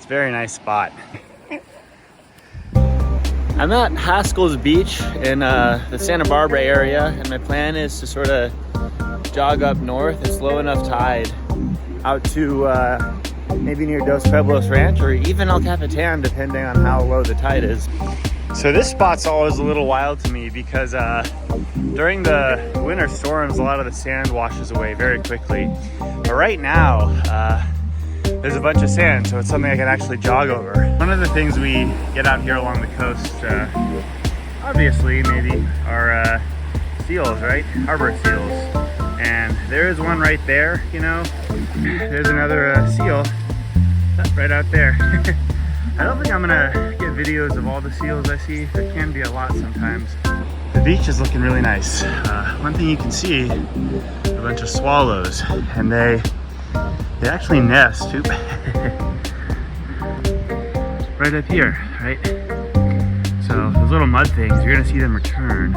It's a very nice spot. I'm at Haskell's Beach in the Santa Barbara area, and my plan is to sort of jog up north. It's low enough tide out to maybe near Dos Pueblos Ranch or even El Capitan, depending on how low the tide is. So this spot's always a little wild to me because during the winter storms, a lot of the sand washes away very quickly. But right now, there's a bunch of sand, so it's something I can actually jog over. One of the things we get out here along the coast, obviously maybe, are seals, right? Harbor seals. And there is one right there, you know. There's another seal right out there. I don't think I'm gonna get videos of all the seals I see. There can be a lot sometimes. The beach is looking really nice. One thing you can see, a bunch of swallows, and they actually nest too. Right up here, right? So those little mud things, you're gonna see them return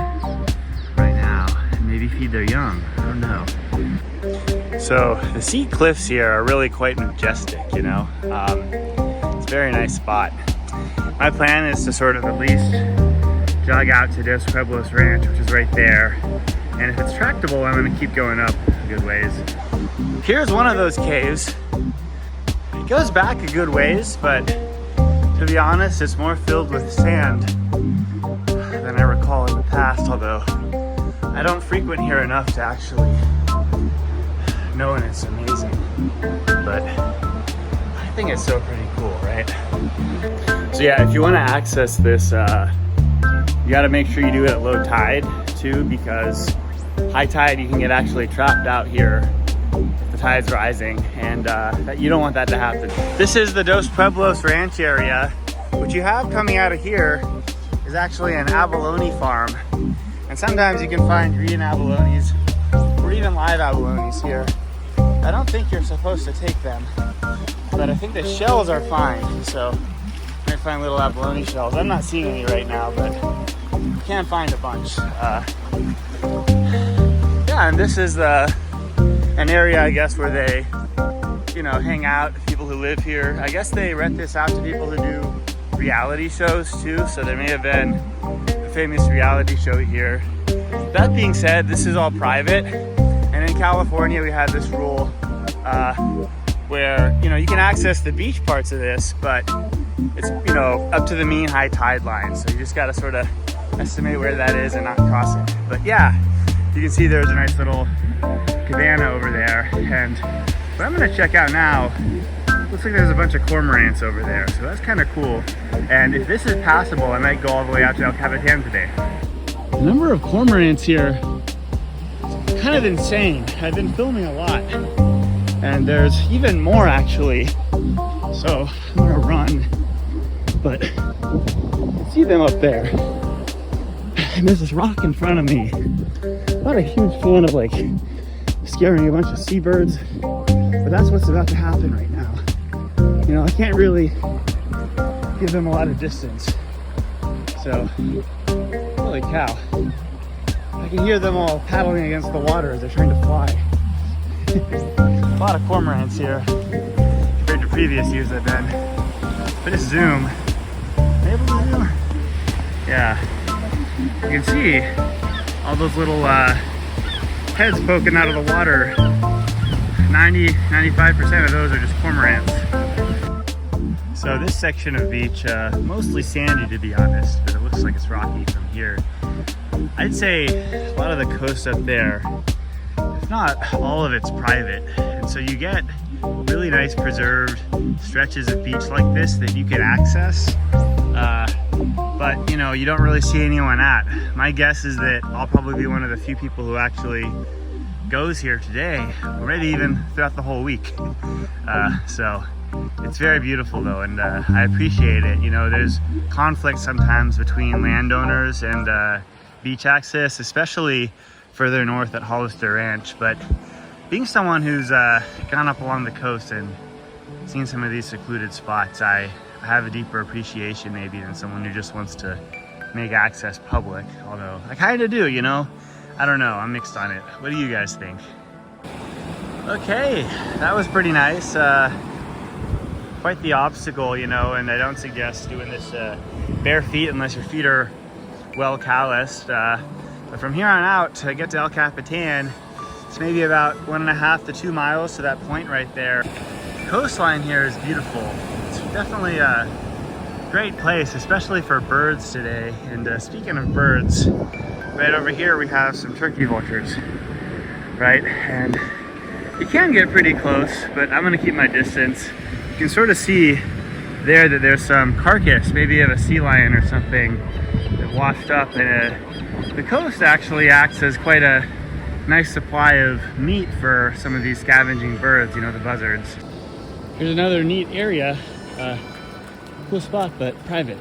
right now and maybe feed their young. I don't know. So the sea cliffs here are really quite majestic, you know. It's a very nice spot. My plan is to sort of at least jog out to Dos Pueblos Ranch, which is right there. And if it's tractable, I'm gonna keep going up a good ways. Here's one of those caves. It goes back a good ways, but to be honest, it's more filled with sand than I recall in the past, although I don't frequent here enough to actually know it's amazing. But I think it's still pretty cool, right? So yeah, if you want to access this, you got to make sure you do it at low tide too, because high tide you can get actually trapped out here if the tide's rising, and you don't want that to happen. This is the Dos Pueblos Ranch area. What you have coming out of here is actually an abalone farm, and sometimes you can find green abalones or even live abalones here. I don't think you're supposed to take them, but I think the shells are fine, so you might find little abalone shells. I'm not seeing any right now, but you can find a bunch. Yeah, and this is an area, I guess, where they, you know, hang out, people who live here. I guess they rent this out to people who do reality shows too, so there may have been a famous reality show here. That being said, this is all private, and in California we have this rule where, you know, you can access the beach parts of this, but it's, you know, up to the mean high tide line, so you just got to sort of estimate where that is and not cross it. But yeah, you can see there's a nice little cabana over there, and what I'm going to check out now, looks like there's a bunch of cormorants over there, so that's kind of cool. And if this is passable, I might go all the way out to El Capitan today. The number of cormorants here is kind of insane. I've been filming a lot, and there's even more actually, so I'm gonna run, but I see them up there, and there's this rock in front of me. I'm not a huge fan of like scaring a bunch of seabirds, but that's what's about to happen right now. You know, I can't really give them a lot of distance, so holy cow, I can hear them all paddling against the water as they're trying to fly. A lot of cormorants here compared to previous years I've been. But just zoom. Am I able to zoom? Yeah. You can see all those little heads poking out of the water. 90-95% of those are just cormorants. So this section of beach, mostly sandy to be honest, but it looks like it's rocky from here. I'd say a lot of the coast up there, if not all of it's private, and so you get really nice preserved stretches of beach like this that you can access, but you know, you don't really see anyone at. My guess is that I'll probably be one of the few people who actually goes here today, or maybe even throughout the whole week. So it's very beautiful though, and I appreciate it. You know, there's conflict sometimes between landowners and beach access, especially further north at Hollister Ranch, but being someone who's gone up along the coast and seen some of these secluded spots, I have a deeper appreciation maybe than someone who just wants to make access public, although I kind of do, you know? I don't know, I'm mixed on it. What do you guys think? Okay, that was pretty nice. Quite quite the obstacle, you know, and I don't suggest doing this bare feet unless your feet are well calloused. But from here on out to get to El Capitan, it's maybe about 1.5 to 2 miles to that point right there. The coastline here is beautiful. It's definitely a great place, especially for birds today. And speaking of birds, right over here we have some turkey vultures, right? And you can get pretty close, but I'm gonna keep my distance. You can sort of see there that there's some carcass, maybe of a sea lion or something that washed up, and the coast actually acts as quite a nice supply of meat for some of these scavenging birds, you know, the buzzards. Here's another neat area. Cool spot, but private.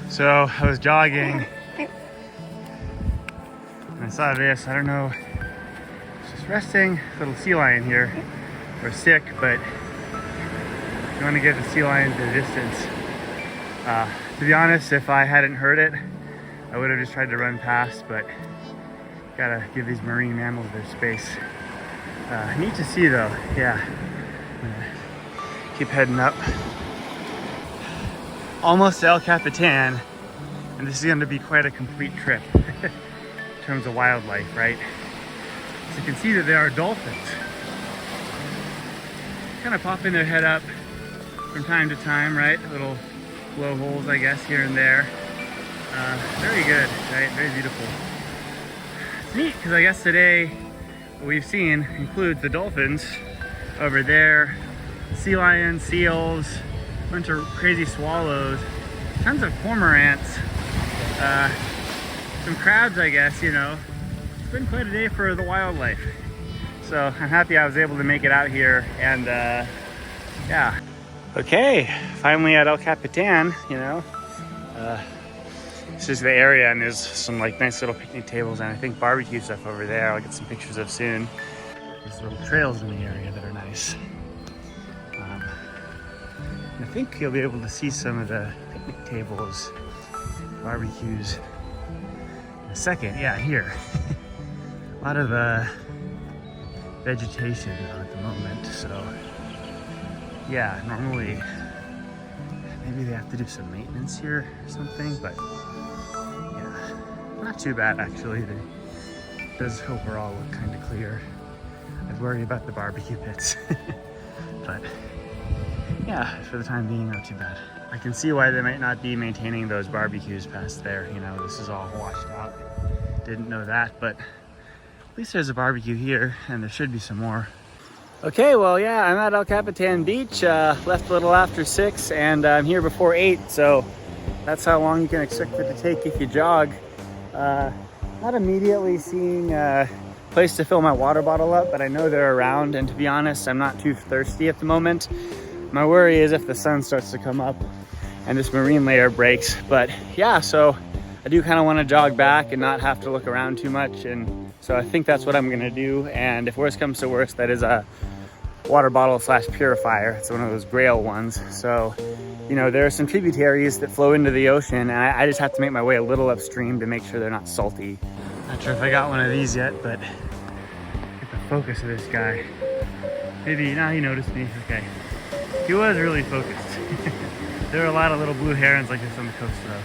So I was jogging and I saw this. I don't know, it's just resting. Little sea lion here. We're sick, but you want to get the sea lions at a distance. To be honest, if I hadn't heard it, I would have just tried to run past, but gotta give these marine mammals their space. Neat to see though, yeah. I'm gonna keep heading up. Almost to El Capitan, and this is going to be quite a complete trip in terms of wildlife, right? So you can see that there are dolphins kind of popping their head up from time to time, right? Little blowholes, I guess, here and there. Very good, right? Very beautiful. It's neat because I guess today what we've seen includes the dolphins over there, sea lions, seals, bunch of crazy swallows, tons of cormorants, some crabs, I guess, you know. It's been quite a day for the wildlife. So I'm happy I was able to make it out here, and yeah. Okay, finally at El Capitan, you know. This is the area, and there's some like nice little picnic tables and I think barbecue stuff over there I'll get some pictures of soon. There's little trails in the area that are nice. I think you'll be able to see some of the picnic tables, barbecues in a second. Yeah, here. A lot of vegetation at the moment, so yeah, normally maybe they have to do some maintenance here or something, but yeah, not too bad actually. It does overall look kind of clear. I'd worry about the barbecue pits, but yeah, for the time being, not too bad. I can see why they might not be maintaining those barbecues past there. You know, this is all washed out. Didn't know that, but at least there's a barbecue here, and there should be some more. Okay, well, yeah, I'm at El Capitan Beach. Left a little after 6, and I'm here before 8, so that's how long you can expect it to take if you jog. Not immediately seeing a place to fill my water bottle up, but I know they're around, and to be honest, I'm not too thirsty at the moment. My worry is if the sun starts to come up and this marine layer breaks. But yeah, so I do kind of want to jog back and not have to look around too much. And so I think that's what I'm going to do. And if worse comes to worse, that is a water bottle / purifier. It's one of those Grail ones. So, you know, there are some tributaries that flow into the ocean, and I just have to make my way a little upstream to make sure they're not salty. Not sure if I got one of these yet, but get the focus of this guy. Maybe now he noticed me. Okay. He was really focused. There are a lot of little blue herons like this on the coast though.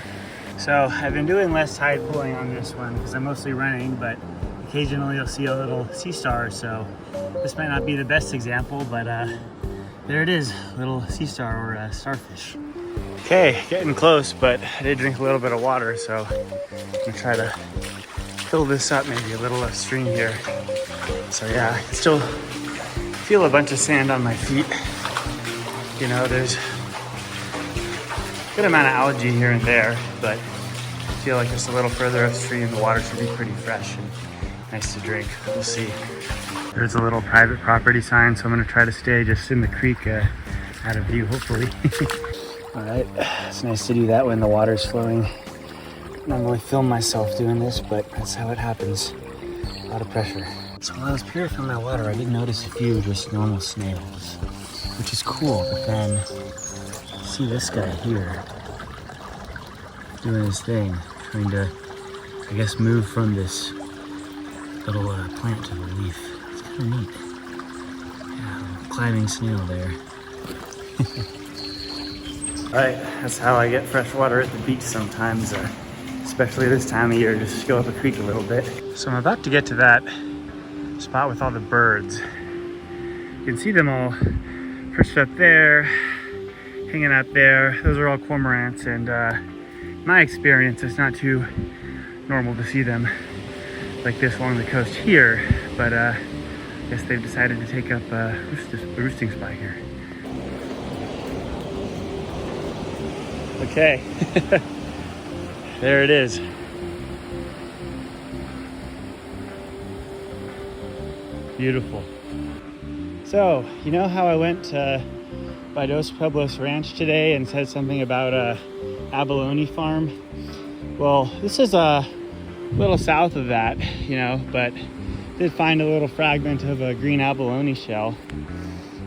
So I've been doing less tide pulling on this one because I'm mostly running, but occasionally you'll see a little sea star. So this might not be the best example, but there it is, little sea star or starfish. Okay, getting close, but I did drink a little bit of water, so I'm gonna try to fill this up maybe a little upstream here. So yeah, I can still feel a bunch of sand on my feet. You know, there's a good amount of algae here and there, but I feel like just a little further upstream, the water should be pretty fresh and nice to drink. We'll see. There's a little private property sign, so I'm gonna try to stay just in the creek out of view, hopefully. All right, it's nice to do that when the water's flowing. I normally film myself doing this, but that's how it happens. A lot of pressure. So while I was purifying my water, I did notice a few just normal snails, which is cool, but then see this guy here doing his thing, trying to, I guess, move from this little plant to the leaf. It's kind of neat. Yeah, climbing snail there. Right, that's how I get fresh water at the beach sometimes, especially this time of year, just go up a creek a little bit. So I'm about to get to that spot with all the birds. You can see them all perched up there, hanging out there. Those are all cormorants, and my experience, it's not too normal to see them like this along the coast here, but I guess they've decided to take up a roosting spot here. Okay, there it is. Beautiful. So, you know how I went by Dos Pueblos Ranch today and said something about a abalone farm? Well, this is a little south of that, you know, but did find a little fragment of a green abalone shell.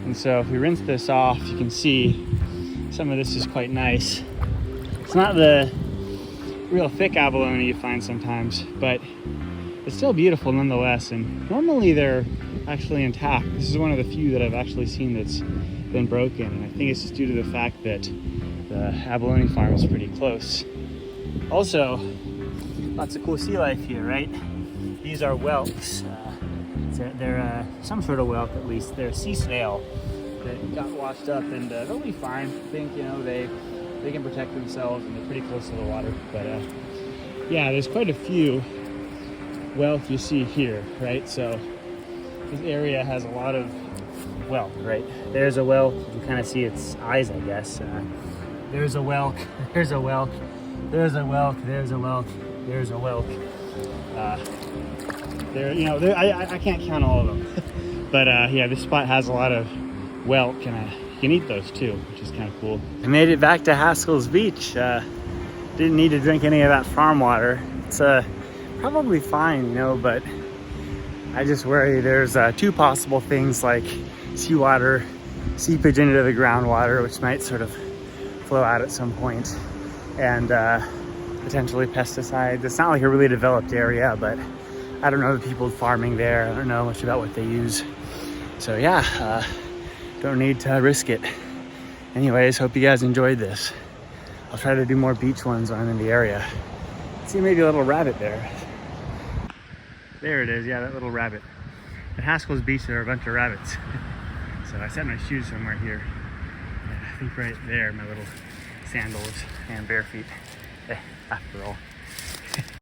And so if we rinse this off, you can see some of this is quite nice. It's not the real thick abalone you find sometimes, but it's still beautiful nonetheless. And normally they're actually intact. This is one of the few that I've actually seen that's been broken. And I think it's just due to the fact that the abalone farm is pretty close. Also, lots of cool sea life here, right? These are whelks. They're some sort of whelk at least. They're a sea snail that got washed up, and they'll be fine. I think, you know, they can protect themselves and they're pretty close to the water. But yeah, there's quite a few whelk you see here, right? So this area has a lot of whelk, right? There's a whelk. You can kind of see its eyes, I guess. There's a whelk. There's a whelk. There's a whelk. There's a whelk. There's a whelk. There, you know, I can't count all of them. But yeah, this spot has a lot of whelk, and you can eat those too, which is kind of cool. I made it back to Haskell's Beach. Didn't need to drink any of that farm water. It's probably fine, you know, but I just worry there's two possible things like seawater seepage into the groundwater, which might sort of flow out at some point, and potentially pesticides. It's not like a really developed area, but I don't know the people farming there. I don't know much about what they use. So yeah, don't need to risk it. Anyways, hope you guys enjoyed this. I'll try to do more beach ones when I'm in the area. See maybe a little rabbit there. There it is, yeah, that little rabbit. At Haskell's Beach, there are a bunch of rabbits. So I set my shoes somewhere here. I think right there, my little sandals and bare feet. After all.